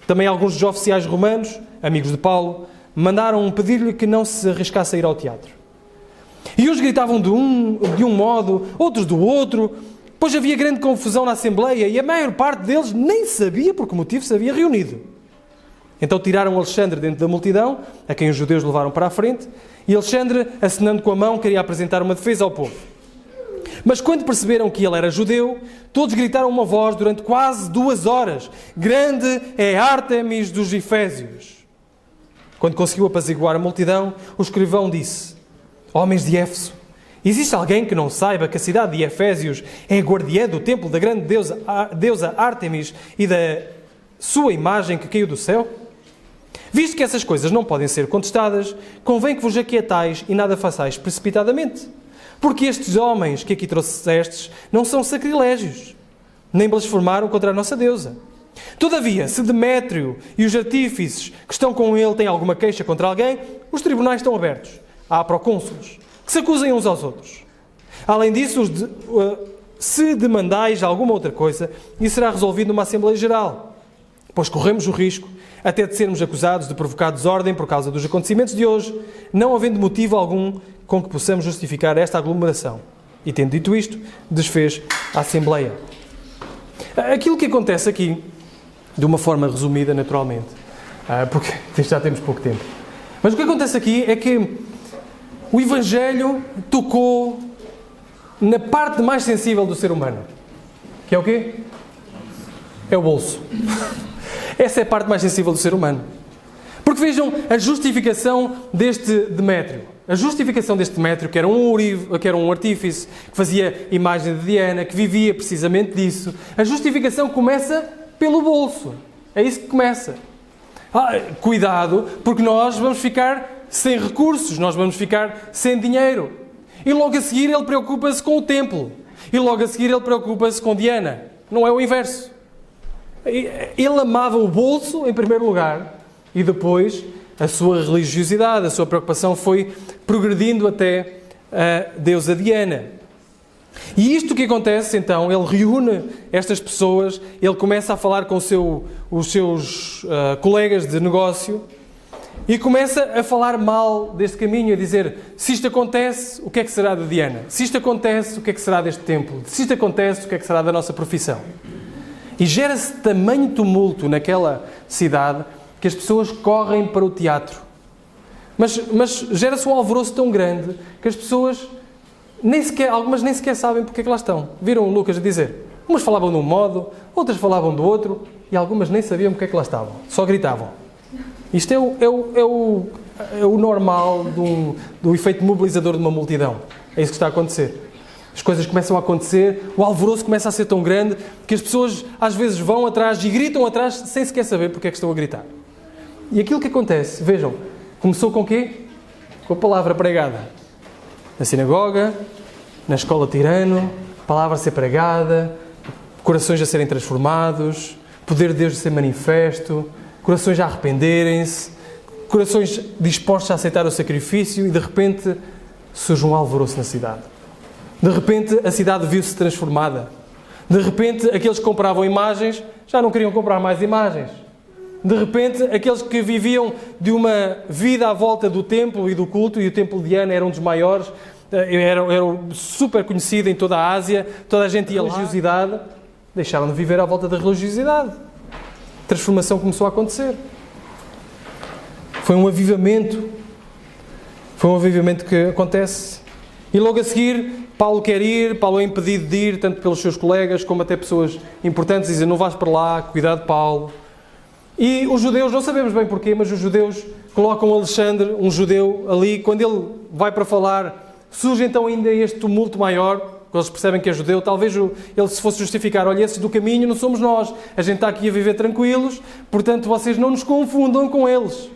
Também alguns dos oficiais romanos, amigos de Paulo, mandaram pedir-lhe que não se arriscasse a ir ao teatro. E uns gritavam de um modo, outros do outro, pois havia grande confusão na Assembleia e a maior parte deles nem sabia por que motivo se havia reunido. Então tiraram Alexandre dentro da multidão, a quem os judeus levaram para a frente, e Alexandre, acenando com a mão, queria apresentar uma defesa ao povo. Mas quando perceberam que ele era judeu, todos gritaram uma voz durante quase 2 horas, grande é Ártemis dos Efésios. Quando conseguiu apaziguar a multidão, o escrivão disse, homens de Éfeso, existe alguém que não saiba que a cidade de Efésios é guardiã do templo da grande deusa Ártemis e da sua imagem que caiu do céu? Visto que essas coisas não podem ser contestadas, convém que vos aquietais e nada façais precipitadamente. Porque estes homens que aqui trouxestes não são sacrilégios, nem blasfemaram contra a nossa deusa. Todavia, se Demétrio e os artífices que estão com ele têm alguma queixa contra alguém, os tribunais estão abertos. Há procônsulos que se acusem uns aos outros. Além disso, se demandais alguma outra coisa, isso será resolvido numa Assembleia Geral, pois corremos o risco até de sermos acusados de provocar desordem por causa dos acontecimentos de hoje, não havendo motivo algum com que possamos justificar esta aglomeração. E tendo dito isto, desfez a Assembleia. Aquilo que acontece aqui, de uma forma resumida, naturalmente, porque já temos pouco tempo, mas o que acontece aqui é que o Evangelho tocou na parte mais sensível do ser humano. Que é o quê? É o bolso. Essa é a parte mais sensível do ser humano. Porque vejam a justificação deste Demétrio. A justificação deste Demétrio, que era um artífice, que fazia imagem de Diana, que vivia precisamente disso. A justificação começa pelo bolso. É isso que começa. Cuidado, porque nós vamos ficar sem recursos, nós vamos ficar sem dinheiro. E logo a seguir ele preocupa-se com o templo. E logo a seguir ele preocupa-se com Diana. Não é o inverso. Ele amava o bolso, em primeiro lugar, e depois a sua religiosidade, a sua preocupação foi progredindo até a deusa Diana. E isto que acontece, então, ele reúne estas pessoas, ele começa a falar com os seus colegas de negócio e começa a falar mal deste caminho, a dizer, se isto acontece, o que é que será de Diana? Se isto acontece, o que é que será deste templo? Se isto acontece, o que é que será da nossa profissão? E gera-se tamanho tumulto naquela cidade que as pessoas correm para o teatro. Mas gera-se um alvoroço tão grande que as pessoas, algumas nem sequer sabem porque é que lá estão. Viram o Lucas a dizer? Umas falavam de um modo, outras falavam do outro e algumas nem sabiam porque é que lá estavam. Só gritavam. Isto é o normal do efeito mobilizador de uma multidão. É isso que está a acontecer. As coisas começam a acontecer, o alvoroço começa a ser tão grande que as pessoas às vezes vão atrás e gritam atrás sem sequer saber porque é que estão a gritar. E aquilo que acontece, vejam, começou com o quê? Com a palavra pregada. na sinagoga, na escola tirano, palavra a ser pregada, corações a serem transformados, poder de Deus a ser manifesto, corações a arrependerem-se, corações dispostos a aceitar o sacrifício, e de repente surge um alvoroço na cidade. De repente a cidade viu-se transformada. De repente aqueles que compravam imagens já não queriam comprar mais imagens. De repente aqueles que viviam de uma vida à volta do templo e do culto, e o templo de Diana era um dos maiores, era super conhecido em toda a Ásia, toda a gente ia lá, religiosidade, deixaram de viver à volta da religiosidade. A transformação começou a acontecer. Foi um avivamento. Foi um avivamento que acontece. E logo a seguir, Paulo quer ir, Paulo é impedido de ir, tanto pelos seus colegas como até pessoas importantes, dizem, não vais para lá, cuidado Paulo. E os judeus, não sabemos bem porquê, mas os judeus colocam Alexandre, um judeu, ali, quando ele vai para falar, surge então ainda este tumulto maior, quando eles percebem que é judeu, talvez ele se fosse justificar, olha, esses do caminho não somos nós, a gente está aqui a viver tranquilos, portanto vocês não nos confundam com eles.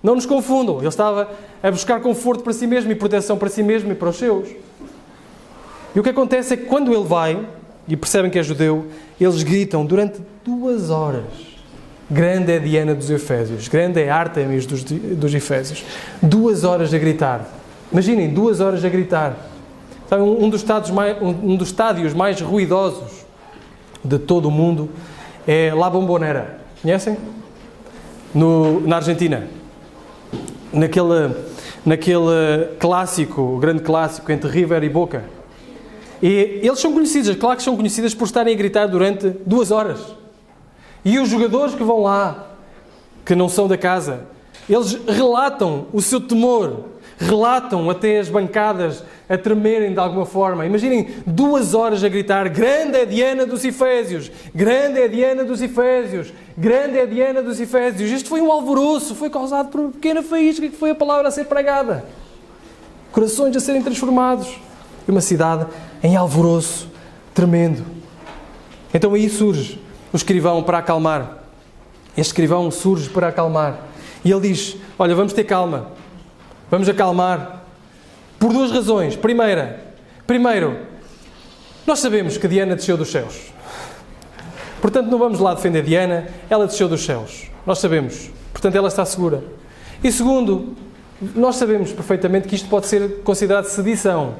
Não nos confundam. Ele estava a buscar conforto para si mesmo e proteção para si mesmo e para os seus. E o que acontece é que quando ele vai, e percebem que é judeu, eles gritam durante 2 horas. Grande é Diana dos Efésios. Grande é Ártemis dos Efésios. 2 horas a gritar. Imaginem, 2 horas a gritar. Sabe, um dos estádios mais ruidosos de todo o mundo é La Bombonera. Conhecem? Na Argentina. Naquele clássico, o grande clássico entre River e Boca. E eles são conhecidos, as claques são conhecidas por estarem a gritar durante 2 horas. E os jogadores que vão lá, que não são da casa, eles relatam o seu temor, relatam até as bancadas a tremerem de alguma forma. Imaginem 2 horas a gritar, grande é Diana dos Efésios, grande é Diana dos Efésios, grande é Diana dos Efésios. Isto foi um alvoroço, foi causado por uma pequena faísca que foi a palavra a ser pregada. Corações a serem transformados. E uma cidade em alvoroço tremendo. Então aí surge o escrivão para acalmar. Este escrivão surge para acalmar. E ele diz, olha, vamos ter calma. Vamos acalmar. Por 2 razões. Primeiro, nós sabemos que Diana desceu dos céus. Portanto, não vamos lá defender Diana. Ela desceu dos céus. Nós sabemos. Portanto, ela está segura. E segundo, nós sabemos perfeitamente que isto pode ser considerado sedição.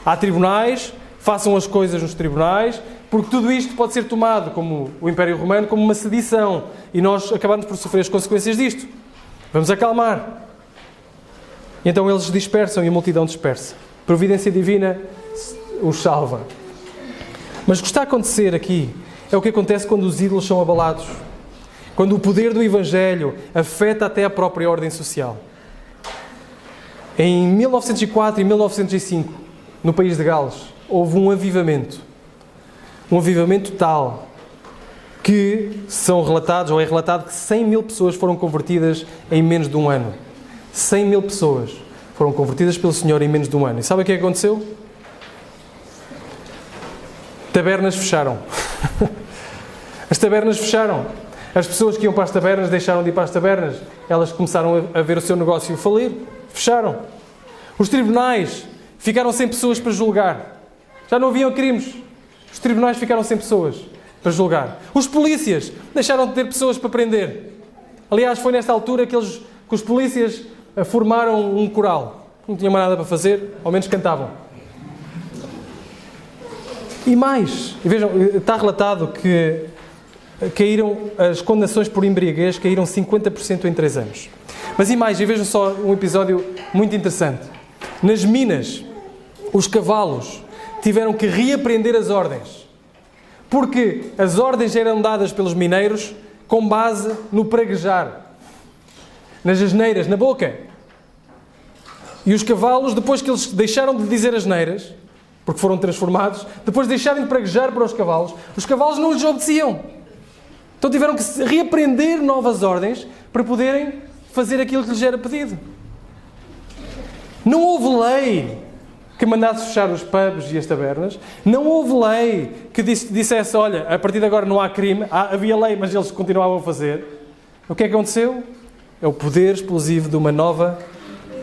Há tribunais, façam as coisas nos tribunais, porque tudo isto pode ser tomado, como o Império Romano, como uma sedição. E nós acabamos por sofrer as consequências disto. Vamos acalmar. E então eles dispersam e a multidão dispersa. Providência divina os salva. Mas o que está a acontecer aqui é o que acontece quando os ídolos são abalados. Quando o poder do Evangelho afeta até a própria ordem social. Em 1904 e 1905, no país de Gales, houve um avivamento. Um avivamento tal que é relatado que 100 mil pessoas foram convertidas em menos de um ano. 100 mil pessoas foram convertidas pelo Senhor em menos de um ano. E sabe o que aconteceu? Tabernas fecharam. As tabernas fecharam. As pessoas que iam para as tabernas deixaram de ir para as tabernas. Elas começaram a ver o seu negócio falir. Fecharam. Os tribunais ficaram sem pessoas para julgar. Já não haviam crimes. Os tribunais ficaram sem pessoas para julgar. Os polícias deixaram de ter pessoas para prender. Aliás, foi nesta altura que os polícias formaram um coral. Não tinham mais nada para fazer, ao menos cantavam. E mais, vejam, está relatado que caíram as condenações por embriaguez, caíram 50% em 3 anos. Mas e mais, e vejam só um episódio muito interessante. Nas minas, os cavalos tiveram que reaprender as ordens. Porque as ordens eram dadas pelos mineiros com base no praguejar. Nas asneiras, na boca. E os cavalos, depois que eles deixaram de dizer asneiras, porque foram transformados, depois de deixarem de praguejar para os cavalos não lhes obedeciam. Então tiveram que reaprender novas ordens para poderem fazer aquilo que lhes era pedido. Não houve lei que mandasse fechar os pubs e as tabernas. Não houve lei que dissesse, olha, a partir de agora não há crime. Havia lei, mas eles continuavam a fazer. O que é que aconteceu? É o poder explosivo de uma nova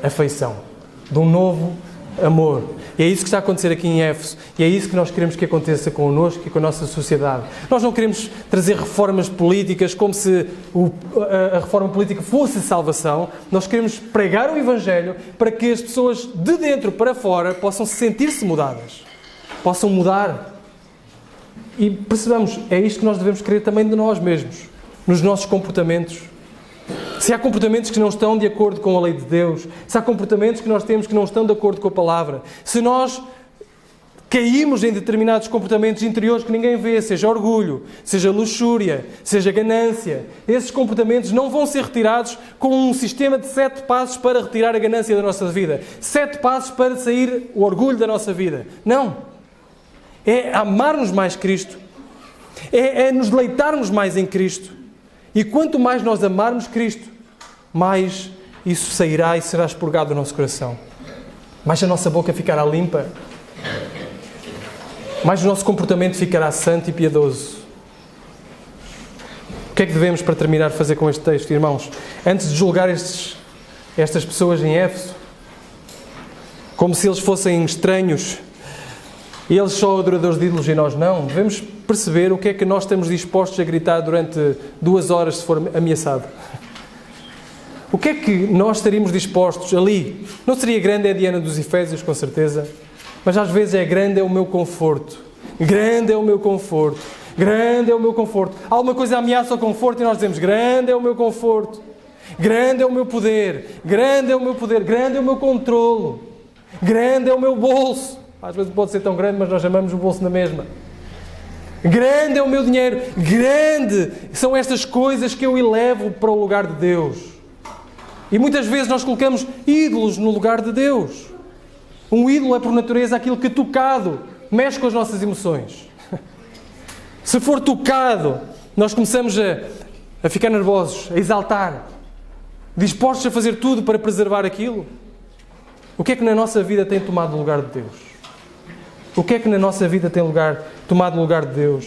afeição. De um novo amor. E é isso que está a acontecer aqui em Éfeso. E é isso que nós queremos que aconteça connosco e com a nossa sociedade. Nós não queremos trazer reformas políticas como se a reforma política fosse salvação. Nós queremos pregar o Evangelho para que as pessoas de dentro para fora possam sentir-se mudadas. Possam mudar. E percebamos, é isto que nós devemos querer também de nós mesmos. Nos nossos comportamentos. Se há comportamentos que não estão de acordo com a lei de Deus, se há comportamentos que nós temos que não estão de acordo com a palavra, se nós caímos em determinados comportamentos interiores que ninguém vê, seja orgulho, seja luxúria, seja ganância, esses comportamentos não vão ser retirados com um sistema de 7 passos para retirar a ganância da nossa vida. 7 passos para sair o orgulho da nossa vida. Não. É amarmos mais Cristo. É nos deleitarmos mais em Cristo. E quanto mais nós amarmos Cristo, mais isso sairá e será expurgado do nosso coração. Mais a nossa boca ficará limpa. Mais o nosso comportamento ficará santo e piedoso. O que é que devemos, para terminar, fazer com este texto, irmãos? Antes de julgar estas pessoas em Éfeso, como se eles fossem estranhos, e eles são adoradores de ídolos e nós não, devemos perceber o que é que nós estamos dispostos a gritar durante 2 horas se for ameaçado. O que é que nós estaríamos dispostos ali? Não seria grande a Diana dos Efésios, com certeza, mas às vezes grande é o meu conforto. Grande é o meu conforto. Grande é o meu conforto. Alguma coisa ameaça o conforto e nós dizemos, grande é o meu conforto. Grande é o meu poder. Grande é o meu poder. Grande é o meu controlo. Grande é o meu bolso. Às vezes pode ser tão grande, mas nós chamamos o bolso na mesma. Grande é o meu dinheiro. Grande são estas coisas que eu elevo para o lugar de Deus. E muitas vezes nós colocamos ídolos no lugar de Deus. Um ídolo é por natureza aquilo que tocado mexe com as nossas emoções. Se for tocado, nós começamos a ficar nervosos, a exaltar, dispostos a fazer tudo para preservar aquilo. O que é que na nossa vida tem tomado o lugar de Deus? O que é que na nossa vida tem tomado o lugar de Deus?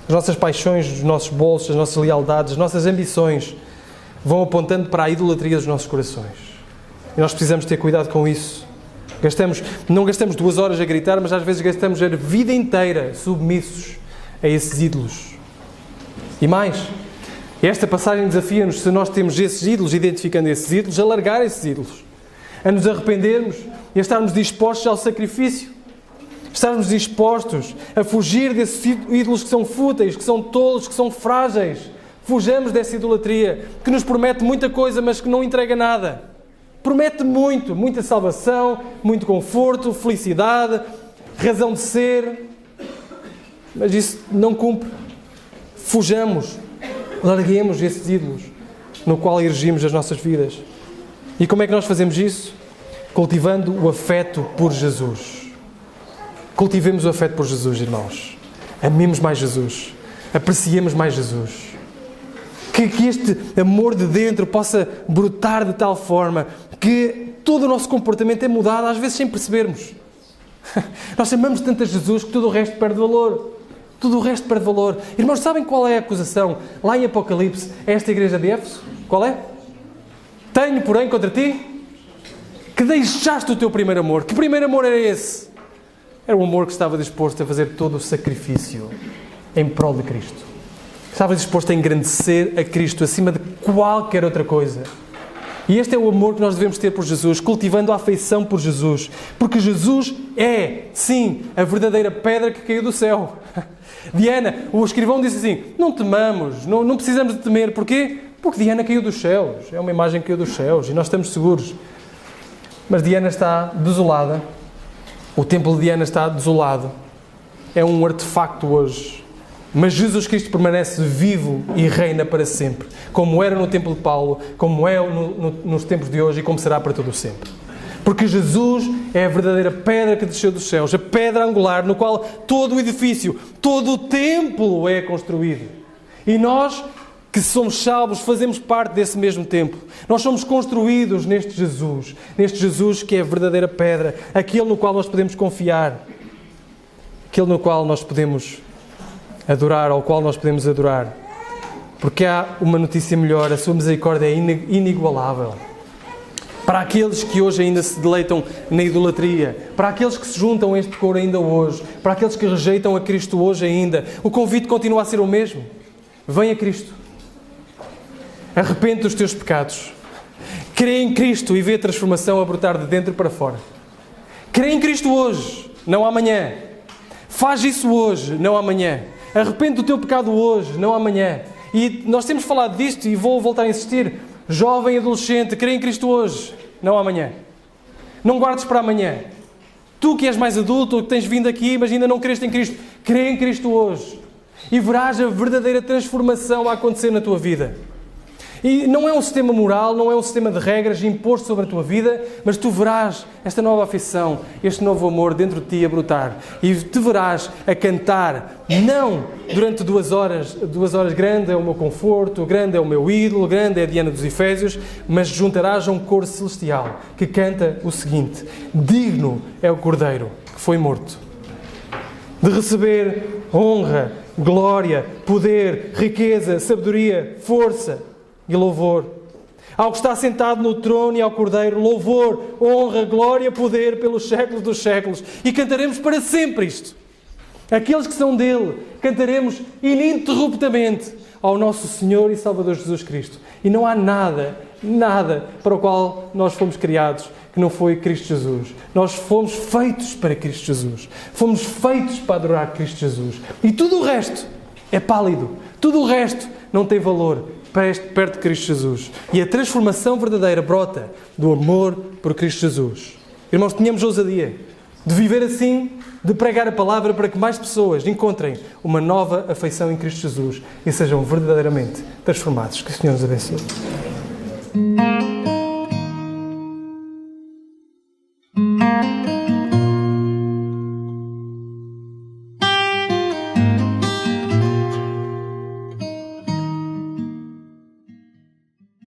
As nossas paixões, os nossos bolsos, as nossas lealdades, as nossas ambições vão apontando para a idolatria dos nossos corações. E nós precisamos ter cuidado com isso. Não gastamos 2 horas a gritar, mas às vezes gastamos a vida inteira submissos a esses ídolos. E mais, esta passagem desafia-nos, se nós temos esses ídolos, identificando esses ídolos, a largar esses ídolos. A nos arrependermos e a estarmos dispostos ao sacrifício. Estarmos dispostos a fugir desses ídolos que são fúteis, que são tolos, que são frágeis. Fujamos dessa idolatria que nos promete muita coisa, mas que não entrega nada. Promete muito, muita salvação, muito conforto, felicidade, razão de ser, mas isso não cumpre. Fujamos, larguemos esses ídolos no qual erigimos as nossas vidas. E como é que nós fazemos isso? Cultivando o afeto por Jesus. Cultivemos o afeto por Jesus, irmãos. Amemos mais Jesus. Apreciemos mais Jesus. Que este amor de dentro possa brotar de tal forma que todo o nosso comportamento é mudado, às vezes sem percebermos. Nós amamos tanto a Jesus que tudo o resto perde valor. Tudo o resto perde valor. Irmãos, sabem qual é a acusação lá em Apocalipse a esta igreja de Éfeso? Qual é? Tenho, porém, contra ti que deixaste o teu primeiro amor. Que primeiro amor era esse? Era o amor que estava disposto a fazer todo o sacrifício em prol de Cristo. Estava disposto a engrandecer a Cristo acima de qualquer outra coisa. E este é o amor que nós devemos ter por Jesus, cultivando a afeição por Jesus. Porque Jesus é, sim, a verdadeira pedra que caiu do céu. Diana, o escrivão disse assim, não temamos, não precisamos de temer. Porquê? Porque Diana caiu dos céus. É uma imagem que caiu dos céus e nós estamos seguros. Mas Diana está desolada. O templo de Diana está desolado. É um artefacto hoje. Mas Jesus Cristo permanece vivo e reina para sempre. Como era no templo de Paulo, como é nos tempos de hoje e como será para todo o sempre. Porque Jesus é a verdadeira pedra que desceu dos céus. A pedra angular no qual todo o edifício, todo o templo é construído. E nós, que somos salvos, fazemos parte desse mesmo templo. Nós somos construídos neste Jesus que é a verdadeira pedra, aquele no qual nós podemos confiar, aquele no qual nós podemos adorar, ao qual nós podemos adorar. Porque há uma notícia melhor, a sua misericórdia é inigualável. Para aqueles que hoje ainda se deleitam na idolatria, para aqueles que se juntam a este coro ainda hoje, para aqueles que rejeitam a Cristo hoje ainda, o convite continua a ser o mesmo. Vem a Cristo. Arrepende dos teus pecados. Crê em Cristo e vê a transformação a brotar de dentro para fora. Crê em Cristo hoje, não amanhã. Faz isso hoje, não amanhã. Arrepende do teu pecado hoje, não amanhã. E nós temos falado disto e vou voltar a insistir. Jovem, adolescente, crê em Cristo hoje, não amanhã. Não guardes para amanhã. Tu que és mais adulto, ou que tens vindo aqui, mas ainda não creste em Cristo, crê em Cristo hoje. E verás a verdadeira transformação a acontecer na tua vida. E não é um sistema moral, não é um sistema de regras imposto sobre a tua vida, mas tu verás esta nova afeição, este novo amor dentro de ti a brotar. E te verás a cantar, não durante 2 horas, grande é o meu conforto, grande é o meu ídolo, grande é a Diana dos Efésios, mas juntarás a um coro celestial que canta o seguinte: digno é o Cordeiro que foi morto, de receber honra, glória, poder, riqueza, sabedoria, força e louvor. Ao que está sentado no trono e ao Cordeiro, louvor, honra, glória, poder pelos séculos dos séculos. E cantaremos para sempre isto. Aqueles que são dele, cantaremos ininterruptamente ao nosso Senhor e Salvador Jesus Cristo. E não há nada para o qual nós fomos criados que não foi Cristo Jesus. Nós fomos feitos para Cristo Jesus. Fomos feitos para adorar Cristo Jesus. E tudo o resto é pálido. Tudo o resto não tem valor perto de Cristo Jesus. E a transformação verdadeira brota do amor por Cristo Jesus. Irmãos, tenhamos ousadia de viver assim, de pregar a palavra para que mais pessoas encontrem uma nova afeição em Cristo Jesus e sejam verdadeiramente transformados. Que o Senhor nos abençoe.